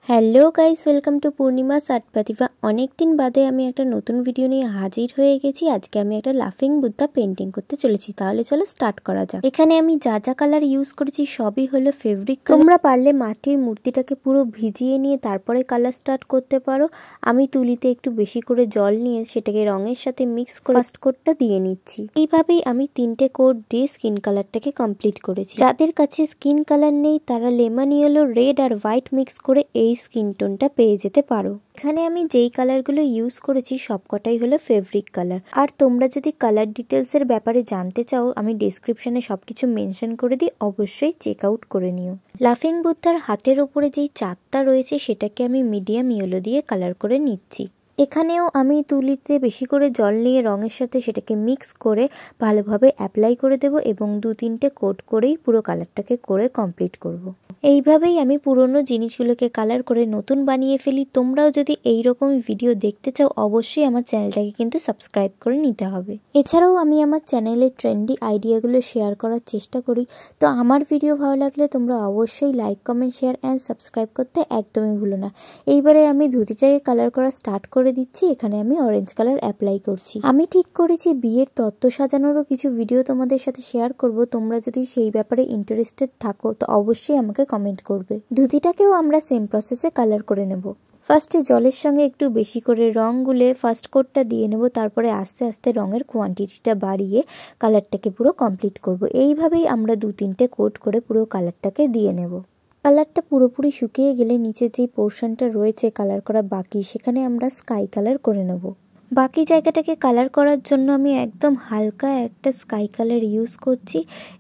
Hello guys, welcome to Purnima's art Pratibha. অনেক দিন বাদে আমি একটা নতুন ভিডিও নিয়ে হাজির হয়ে গেছি। আজকে আমি একটা লাফিং বুদ্ধা পেন্টিং করতে চলেছি। তাহলে চলো স্টার্ট করা যাক। এখানে আমি যা যা কালার ইউজ করেছি সবই হলো ফেব্রিক। তোমরা পারলে মাটির মূর্তিটাকে পুরো ভিজিয়ে নিয়ে তারপরে কালার স্টার্ট করতে পারো। আমি তুলিতে একটু বেশি করে জল নিয়ে সেটাকে রঙের সাথে মিক্স করে ফার্স্ট কোটটা দিয়ে নিচ্ছি। এইভাবেই আমি 3টে কোট দিয়ে স্কিন কালারটাকে কমপ্লিট করেছি। যাদের কাছে স্কিন কালার নেই তারা লেমন ইয়েলো, রেড আর হোয়াইট মিক্স করে এই স্কিন টোনটা পেয়ে যেতে পারো। এখানে আমি যেই কালারগুলো ইউজ করেছি সবকটাই হলো ফেব্রিক কালার। আর তোমরা যদি কালার ডিটেলসের ব্যাপারে জানতে চাও আমি ডেসক্রিপশনে সবকিছু মেনশন করে দিই, অবশ্যই চেক আউট করে নিও। লাফিং বুদ্ধার হাতের ওপরে যেই চাঁদটা রয়েছে সেটাকে আমি মিডিয়াম ইয়েলো দিয়ে কালার করে নিচ্ছি। এখানেও আমি তুলিতে বেশি করে জল নিয়ে রঙের সাথে সেটাকে মিক্স করে ভালোভাবে অ্যাপ্লাই করে দেব এবং 2-3টে কোট করেই পুরো কালারটাকে করে কমপ্লিট করব। এইভাবেই আমি পুরনো জিনিসগুলোকে কালার করে নতুন বানিয়ে ফেলি। তোমরাও যদি এইরকমই ভিডিও দেখতে চাও অবশ্যই আমার চ্যানেলটাকে কিন্তু সাবস্ক্রাইব করে নিতে হবে। এছাড়াও আমি আমার চ্যানেলে ট্রেন্ডি আইডিয়াগুলো শেয়ার করার চেষ্টা করি। তো আমার ভিডিও ভালো লাগলে তোমরা অবশ্যই like, comment, share and subscribe করতে একদমই ভুলো না। এইবারে আমি ধুতিটাকে কালার করা স্টার্ট করে দিচ্ছি। এখানে আমি অরেঞ্জ কালার অ্যাপ্লাই করছি। আমি ঠিক করেছি বিয়ের তত্ত্ব সাজানোরও কিছু ভিডিও তোমাদের সাথে শেয়ার করব। তোমরা যদি সেই ব্যাপারে ইন্টারেস্টেড থাকো তো অবশ্যই আমাকে কমেন্ট করবে। ধুতিটাকেও আমরা সেম প্রসেসে কালার করে নেব। ফার্স্টে জলের সঙ্গে একটু বেশি করে রং গুলে ফার্স্ট কোটটা দিয়ে নেব, তারপরে আস্তে আস্তে রঙের কোয়ান্টিটিটা বাড়িয়ে কালারটাকে পুরো কমপ্লিট করব। এইভাবেই আমরা 2-3টে কোট করে পুরো কালারটাকে দিয়ে নেব। কালারটা পুরোপুরি শুকিয়ে গেলে নিচে যেই পোর্শনটা রয়েছে কালার করা বাকি সেখানে আমরা স্কাই কালার করে নেব। বাকি জায়গাটাকে কালার করার জন্য আমি একদম হালকা একটা স্কাই কালার ইউজ করছি।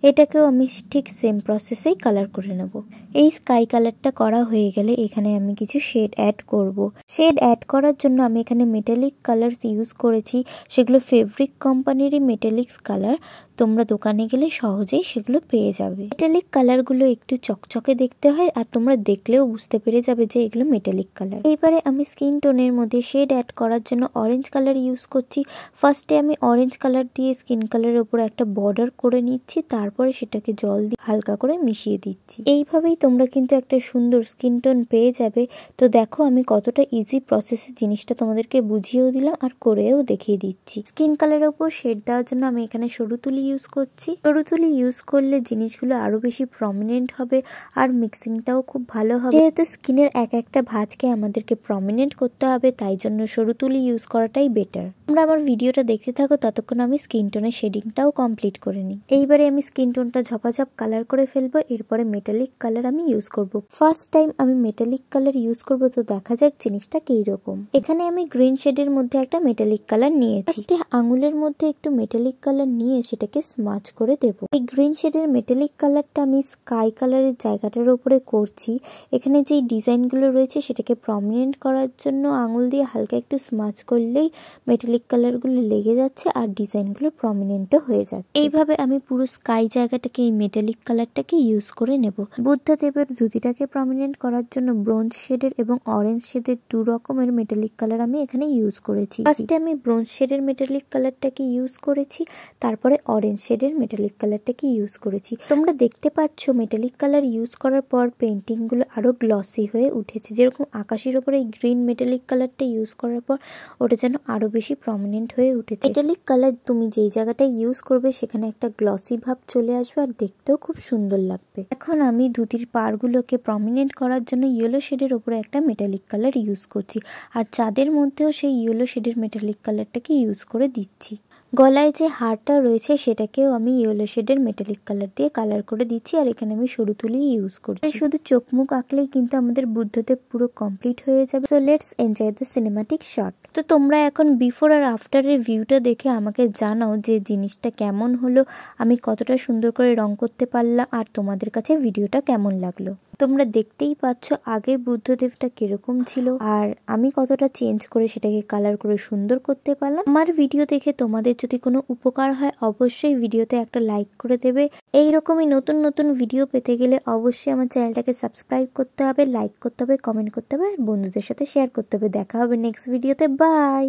এটাকেও আমি ঠিক সেম প্রসেসেই কালার করে নেব। এই স্কাই কালারটা করা হয়ে গেলে এখানে আমি কিছু শেড অ্যাড করব। শেড অ্যাড করার জন্য আমি এখানে মেটালিক কালারস ইউজ করেছি। সেগুলো ফেব্রিক কোম্পানিরই মেটালিক্স কালার। তোমরা দোকানে গেলে সহজেই সেগুলো পেয়ে যাবে। মেটালিক কালারগুলো একটু চকচকে দেখতে হয় আর তোমরা দেখলেও বুঝতে পেরে যাবে যে এগুলো মেটালিক কালার। এইবারে আমি স্কিন টোনের মধ্যে শেড অ্যাড করার জন্য অরেঞ্জ কালার ইউজ করছি। ফার্স্টে আমি অরেঞ্জ কালার দিয়ে স্কিন কালারের উপর একটা বর্ডার করে নিচ্ছি, তারপরে সেটাকে জল দিয়ে হালকা করে মিশিয়ে দিচ্ছি। এইভাবেই তোমরা কিন্তু একটা সুন্দর স্কিন টোন পেয়ে যাবে। তো দেখো আমি কতটা ইজি প্রসেসে জিনিসটা তোমাদেরকে বুঝিয়েও দিলাম আর করেও দেখিয়ে দিচ্ছি। স্কিন কালারের উপর শেড দেওয়ার জন্য আমি এখানে সরু তুলি ইউজ করছি। সরু তুলি ইউজ করলে জিনিসগুলো আরো বেশি প্রমিনেন্ট হবে আর মিক্সিংটাও খুব ভালো হবে। যেহেতু স্কিনের এক একটা ভাঁজকে আমাদেরকে প্রমিনেন্ট করতে হবে তাই জন্য সরু তুলি ইউজ করাটাই বেটার। তোমরা আমার ভিডিওটা দেখতে থাকো, ততক্ষণ আমি স্কিন টোনের শেডিংটাও কমপ্লিট করে নিই। এইবারে আমি স্কিন টোনটা ঝপাঝপ কালার করে ফেলবো। এরপরে মেটালিক কালার আমি ইউজ করব। ফার্স্ট টাইম আমি মেটালিক কালার ইউজ করব, তো দেখা যাক জিনিসটা কি রকম। এখানে আমি গ্রিন শেডের মধ্যে একটা মেটালিক কালার নিয়েছি। ফার্স্টে আঙুলের মধ্যে একটু মেটালিক কালার নিয়ে সেটাকে স্মাচ করে দেব। এই গ্রিন শেডের মেটালিক কালারটা আমি স্কাই কালারের জায়গাটার উপরে করছি। এখানে যেই ডিজাইনগুলো রয়েছে সেটাকে প্রমিনেন্ট করার জন্য আঙুল দিয়ে হালকা একটু স্মাচ করলেই মেটালিক কালারগুলো লেগে যাচ্ছে আর ডিজাইনগুলো প্রমিনেন্টও হয়ে যাচ্ছে। এইভাবে আমি পুরো স্কাই জায়গাটাকে এই মেটালিক কালারটাকে ইউজ করে নেব। বুদ্ধা দেবের ধুতিটাকে প্রমিনেন্ট করার জন্য ব্রোঞ্জ শেডের এবং অরেঞ্জ শেডের 2 রকমের মেটালিক কালার আমি এখানে ইউজ করেছি। ফার্স্টে আমি ব্রোঞ্জ শেডের মেটালিক কালারটাকে ইউজ করেছি, তারপরে অরেঞ্জ শেডের মেটালিক কালারটাকে ইউজ করেছি। তোমরা দেখতে পাচ্ছ মেটালিক কালার ইউজ করার পর পেন্টিং গুলো আরো গ্লসি হয়ে উঠেছে। যেরকম আকাশের উপরে এই গ্রিন মেটালিক কালারটা ইউজ করার পর ওটা যেন আরো বেশি প্রমিনেন্ট হয়ে উঠেছে। মেটালিক কালার তুমি যেই জায়গাটায় ইউজ করবে সেখানে একটা গ্লসি ভাব চলে আসবে আর দেখতেও খুব সুন্দর লাগবে। এখন আমি ধুতির পাড়গুলোকে প্রমিনেন্ট করার জন্য ইয়েলো শেডের উপরে একটা মেটালিক কালার ইউজ করছি আর চাঁদের মধ্যেও সেই ইয়েলো শেডের মেটালিক কালারটাকে ইউজ করে দিচ্ছি। গলায় যে হারটা রয়েছে সেটাকেও আমি ইয়েলো শেডের মেটালিক কালার দিয়ে কালার করে দিচ্ছি আর এখানে আমি সরু তুলি ইউজ করছি। শুধু চোখ মুখ আঁকলেই কিন্তু আমাদের বুদ্ধদেব পুরো কমপ্লিট হয়ে যাবে। So let's enjoy the cinematic shot. তো তোমরা এখন বিফোর আর আফটারের ভিউটা দেখে আমাকে জানাও যে জিনিসটা কেমন হলো, আমি কতটা সুন্দর করে রং করতে পারলাম আর তোমাদের কাছে ভিডিওটা কেমন লাগলো। তোমরা দেখতেই পাচ্ছ আগের বুদ্ধদেবটা কিরকম ছিল আর আমি কতটা চেঞ্জ করে সেটাকে কালার করে সুন্দর করতে পারলাম। আমার ভিডিও দেখে তোমাদের যদি কোনো উপকার হয় অবশ্যই ভিডিওতে একটা লাইক করে দেবে। এইরকমই নতুন নতুন ভিডিও পেতে গেলে অবশ্যই আমার চ্যানেলটাকে সাবস্ক্রাইব করতে হবে, লাইক করতে হবে, কমেন্ট করতে হবে আর বন্ধুদের সাথে শেয়ার করতে হবে। দেখা হবে নেক্সট ভিডিওতে। বাই।